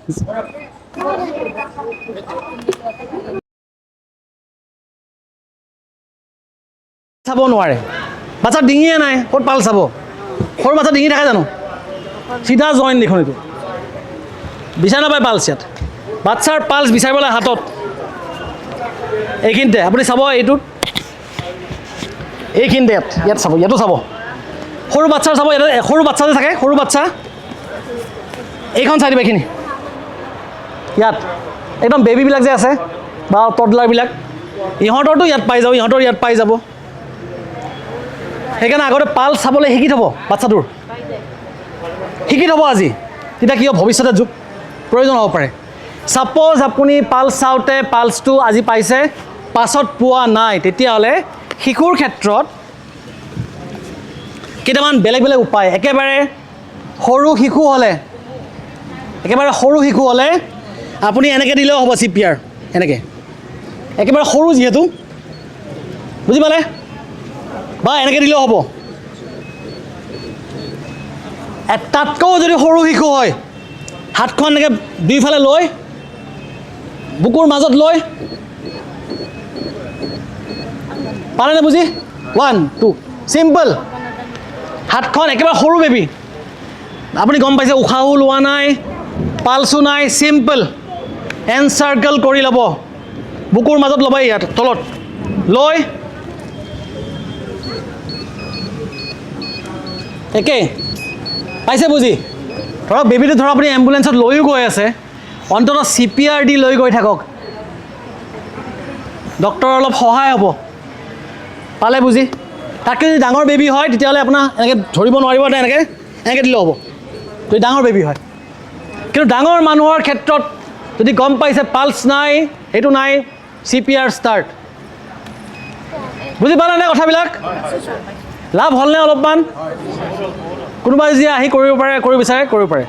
চাব নোৱাৰে বাচ্চাৰ ডিঙিয়ে নাই ক'ত পাল চাব সৰু বাচ্চা ডিঙি থাকে জানো চিধা জইন দেখোন এইটো বিচাৰ নাপায় পালছ ইয়াত বাচ্চাৰ পালছ বিচাৰিবলৈ হাতত এইখিনিতে আপুনি চাব এইটোত এইখিনিতে ইয়াত চাব ইয়াতো চাব সৰু বাচ্চাৰ চাব ইয়াতে সৰু বাচ্চা যে থাকে সৰু বাচ্চা এইখন চাই দিব এইখিনি ইয়াত একদম বেবীবিলাক যে আছে বা টডলাৰবিলাক ইহঁতৰতো ইয়াত পাই যাব ইহঁতৰ ইয়াত পাই যাব সেইকাৰণে আগতে পালছ চাবলৈ শিকি থ'ব বাচ্চাটোৰ শিকি থ'ব আজি তেতিয়া কি হ'ব ভৱিষ্যতে প্ৰয়োজন হ'ব পাৰে ছাপ'জ আপুনি পালছ চাওঁতে পালছটো আজি পাইছে পাছত পোৱা নাই তেতিয়াহ'লে শিশুৰ ক্ষেত্ৰত কেইটামান বেলেগ বেলেগ উপায় একেবাৰে সৰু শিশু হ'লে আপুনি এনেকৈ দিলেও হ'ব CPR এনেকৈ একেবাৰে সৰু যিহেতু বুজি পালে বা এনেকৈ দিলেও হ'ব তাতকৈও যদি সৰু শিশু হয় হাতখন এনেকৈ দুইফালে লৈ বুকুৰ মাজত লৈ পালেনে বুজি 1 2 চিম্পল হাতখন একেবাৰে সৰু বেবী আপুনি গম পাইছে উশাহো লোৱা নাই পালছো নাই চিম্পল এনচাৰ্কেল কৰি ল'ব বুকুৰ মাজত ল'ব ইয়াত তলত লৈ একে পাইছে বুজি ধৰক বেবীটো ধৰক আপুনি এম্বুলেঞ্চত লৈও গৈ আছে অন্ততঃ CPR দি লৈ গৈ থাকক ডক্টৰৰ অলপ সহায় হ'ব পালে বুজি তাতকৈ যদি ডাঙৰ বেবী হয় তেতিয়াহ'লে আপোনাৰ এনেকৈ ধৰিব নোৱাৰিব এনেকৈ দিলেও হ'ব যদি ডাঙৰ বেবী হয় কিন্তু ডাঙৰ মানুহৰ ক্ষেত্ৰত যদি গম পাইছে পালছ নাই সেইটো নাই CPR ষ্টাৰ্ট বুজি পালেনে কথাবিলাক লাভ হ'লনে অলপমান কোনোবাই যদি আহি কৰিব বিচাৰে কৰিব পাৰে